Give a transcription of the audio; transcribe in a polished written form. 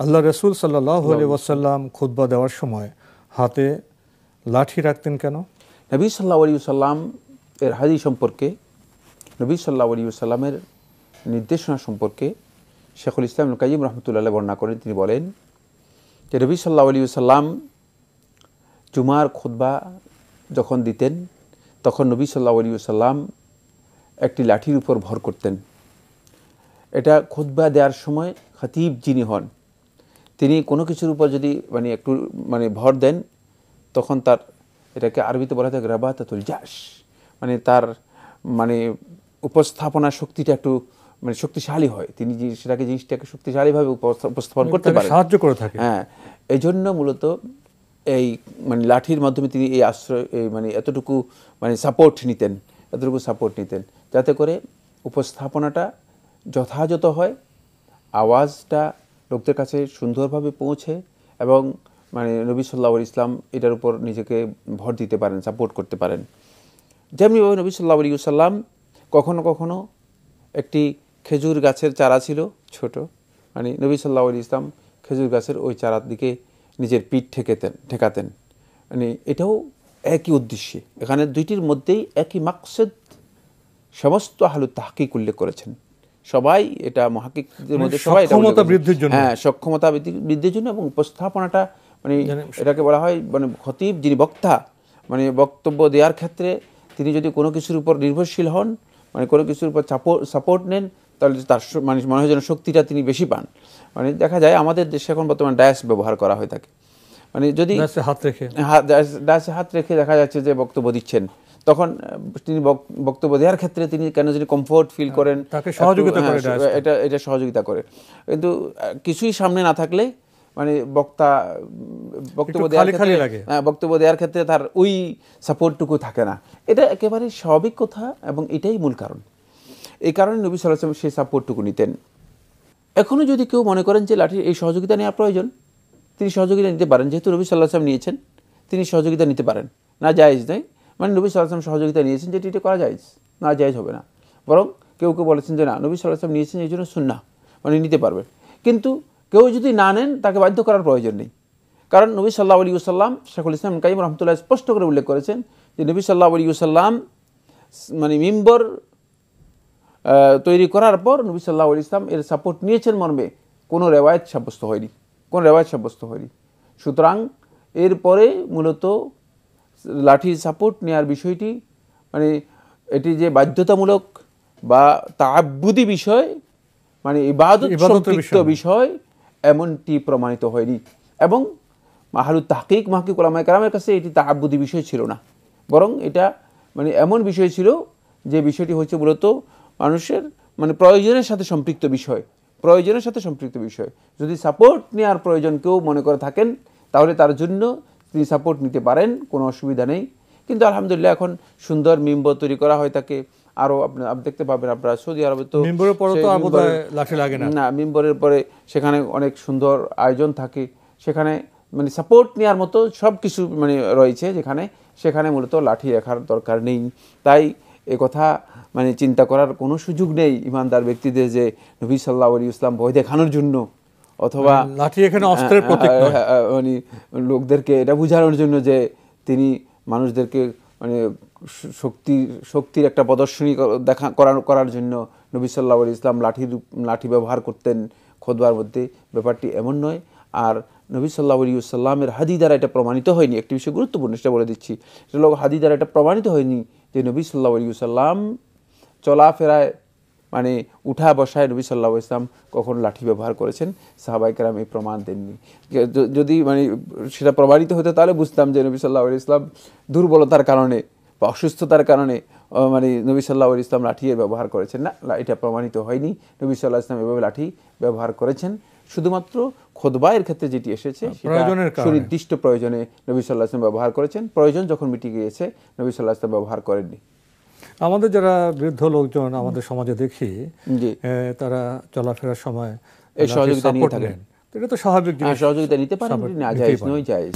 আল্লাহ রসুল সাল্লাল্লাহু আলাইহি ওয়াসাল্লাম খুতবা দেওয়ার সময় হাতে লাঠি রাখতেন কেন? নবী সাল্লাল্লাহু আলাইহি ওয়াসাল্লাম এর হাদিস সম্পর্কে, নবী সাল্লাল্লাহু আলাইহি ওয়াসাল্লামের নির্দেশনা সম্পর্কে শেখুল ইসলাম ইবনে কাইয়্যিম রাহমাতুল্লাহ বর্ণনা করেন। তিনি বলেন যে নবী সাল্লাল্লাহু আলাইহি ওয়াসাল্লাম জুমার খুতবা যখন দিতেন তখন নবী সাল্লাল্লাহু আলাইহি ওয়াসাল্লাম একটি লাঠির উপর ভর করতেন। এটা খুতবা দেওয়ার সময় খতিব যিনি হন তিনি কোনো কিছুর উপর যদি একটু ভর দেন তখন তার এটাকে আরবিতে বলা হয় রাবাতাতুল জাস, তার উপস্থাপনা শক্তিটা একটু শক্তিশালী হয়, তিনি জিনিসটাকে শক্তিশালীভাবে উপস্থাপন করতে পারেন, সাহায্য করে থাকে। হ্যাঁ, এই জন্য মূলত এই লাঠির মাধ্যমে তিনি এই আশ্রয় এতটুকু সাপোর্ট নিতেন যাতে করে উপস্থাপনাটা যথাযথ হয়, আওয়াজটা লোকদের কাছে সুন্দরভাবে পৌঁছে এবং নবী সাল্লাল্লাহু আলাইহি ওয়াসাল্লাম এটার উপর নিজেকে ভর দিতে পারেন, সাপোর্ট করতে পারেন। যেমনিভাবে নবী সাল্লাল্লাহু আলাইহি ওয়াসাল্লাম কখনো কখনো একটি খেজুর গাছের চারা ছিল ছোট, নবী সাল্লাল্লাহু আলাইহি ওয়াসাল্লাম খেজুর গাছের ওই চারার দিকে নিজের পিঠ ঠেকাতেন। এটাও একই উদ্দেশ্যে, এখানে দুইটির মধ্যেই একই মাকসাদ সমস্ত আহলুত তাহকিক উল্লেখ করেছেন। সবাই এটা মুহাক্কিকদের মধ্যে সবাই সক্ষমতা বৃদ্ধির জন্য, হ্যাঁ, সক্ষমতা বৃদ্ধির জন্য এবং উপস্থাপনাটা এটাকে বলা হয় খতিব যিনি বক্তা বক্তব্য দেওয়ার ক্ষেত্রে তিনি যদি কোনো কিছুর উপর নির্ভরশীল হন, কোনো কিছুর উপর সাপোর্ট নেন, তাহলে তার মনে হয় যেন শক্তিটা তিনি বেশি পান। দেখা যায় আমাদের দেশে এখন বর্তমানে ডায়াস ব্যবহার করা হয়ে থাকে, যদি ডায়াসে হাত রেখে দেখা যাচ্ছে যে বক্তব্য দিচ্ছেন, তখন তিনি বক্তব্য দেওয়ার ক্ষেত্রে তিনি কেন যদি কমফোর্ট ফিল করেন, তাকে সহযোগিতা করে, এটা সহযোগিতা করে। কিন্তু কিছুই সামনে না থাকলে বক্তা বক্তব্য দেওয়ার ক্ষেত্রে তার ওই সাপোর্টটুকু থাকে না। এটা একেবারে স্বাভাবিক কথা এবং এটাই মূল কারণ। এই কারণে নবী সাল্লাল্লাহু আলাইহি ওয়াসাল্লাম সেই সাপোর্টটুকু নিতেন। এখনও যদি কেউ মনে করেন যে লাঠির এই সহযোগিতা নেওয়া প্রয়োজন, তিনি সহযোগিতা নিতে পারেন, যেহেতু নবী সাল্লাল্লাহু আলাইহি ওয়াসাল্লাম নিয়েছেন তিনি সহযোগিতা নিতে পারেন। না জায়েজ নয়, নবী সাল্লাল্লাহু আলাইহি ওয়াসাল্লাম সহযোগিতা নিয়েছেন যেটি এটা করা জায়েজ, না জায়েজ হবে না। বরং কেউ কেউ বলেছেন যে না, নবী সাল্লাল্লাহু আলাইহি ওয়াসাল্লাম নিয়েছেন এই জন্য সুন্নাহ, নিতে পারবেন। কিন্তু কেউ যদি না নেন তাকে বাধ্য করার প্রয়োজন নেই, কারণ নবী সাল্লাল্লাহু আলাইহি ওয়াসাল্লাম শেখুল ইসলাম ইবনে কাইয়্যিম রাহমাতুল্লাহ স্পষ্ট করে উল্লেখ করেছেন যে নবী সাল্লাল্লাহু আলাইহি ওয়াসাল্লাম মিম্বর তৈরি করার পর নবী সাল্লাল্লাহু আলাইহি ওয়াসাল্লাম এর সাপোর্ট নিয়েছেন মর্মে কোনো রেওয়ায়েত সাব্যস্ত হয়নি। সুতরাং এরপরে মূলত লাঠির সাপোর্ট নেওয়ার বিষয়টি এটি যে বাধ্যতামূলক বা তাআব্বুদি বিষয়, ইবাদত সম্পৃক্ত বিষয় এমনটি প্রমাণিত হয়নি। এবং আহলুত তাহকিক উলামায়ে কেরামের কাছে এটি তাআব্বুদি বিষয় ছিল না, বরং এটা এমন বিষয় ছিল যে বিষয়টি হচ্ছে মূলত মানুষের প্রয়োজনের সাথে সম্পৃক্ত বিষয়। যদি সাপোর্ট নেওয়ার প্রয়োজন কেউ মনে করে থাকেন তাহলে তার জন্য তিনি সাপোর্ট নিতে পারেন, কোনো অসুবিধা নেই। কিন্তু আলহামদুলিল্লাহ এখন সুন্দর মিম্বর তৈরি করা হয় থাকে। আরও আপনি দেখতে পাবেন, আপনারা সৌদি আরবে তো মিম্বরের পরে তো লাঠি লাগে না, মিম্বরের পরে সেখানে অনেক সুন্দর আয়োজন থাকে, সেখানে সাপোর্ট নেওয়ার মতো সব কিছু রয়েছে, সেখানে মূলত লাঠি রাখার দরকার নেই। তাই কথা চিন্তা করার কোনো সুযোগ নেই ইমানদার ব্যক্তিদের যে নবী সাল্লাল্লাহু আলাইহি ওয়াসাল্লাম ভয় দেখানোর জন্য অথবা লাঠি এখানে অস্ত্রের প্রতীক নয়, লোকদেরকে এটা বোঝানোর জন্য যে তিনি মানুষদেরকে শক্তির একটা প্রদর্শনী করার জন্য নবী সাল্লাল্লাহু আলাইহি ওয়াসাল্লাম লাঠি ব্যবহার করতেন খুতবার মধ্যে, ব্যাপারটি এমন নয়। আর নবী সাল্লাল্লাহু আলাইহি ওয়াসাল্লামের হাদিস দ্বারা এটা প্রমাণিত হয়নি। একটি বিষয় গুরুত্বপূর্ণ, সেটা বলে দিচ্ছি, সেটা হলো হাদিস দ্বারা এটা প্রমাণিত হয়নি যে নবী সাল্লাল্লাহু আলাইহি ওয়াসাল্লাম চলাফেরায় উঠা বসায় নবী সাল্লাল্লাহু আলাইহি ওয়াসাল্লাম কখন লাঠি ব্যবহার করেছেন। সাহাবায়ে কেরাম এই প্রমাণ দেননি। যদি সেটা প্রমাণিত হতো তাহলে বুঝতাম যে নবী সাল্লাল্লাহু আলাইহি ওয়াসাল্লাম দুর্বলতার কারণে বা অসুস্থতার কারণে নবী সাল্লাল্লাহু আলাইহি ওয়াসাল্লাম লাঠি ব্যবহার করেছেন না, এটা প্রমাণিত হয়নি। নবী সাল্লাল্লাহু আলাইহি ওয়াসাল্লাম এভাবে লাঠি ব্যবহার করেছেন শুধুমাত্র খুতবায়ের ক্ষেত্রে যেটি এসেছে সুনির্দিষ্ট প্রয়োজনে নবী সাল্লাল্লাহু আলাইহি ওয়াসাল্লাম ব্যবহার করেছেন। প্রয়োজন যখন মিটে গিয়েছে নবী সাল্লাল্লাহু আলাইহি ওয়াসাল্লাম ব্যবহার করেননি। আমাদের যারা বৃদ্ধ লোকজন আমাদের সমাজে দেখি, তারা চলাফেরার সময় এই সহযোগিতা নিয়ে থাকেন, এটা তো স্বাভাবিক, সহযোগিতা নিতে পারেন, জায়েজ নয়, জায়েজ।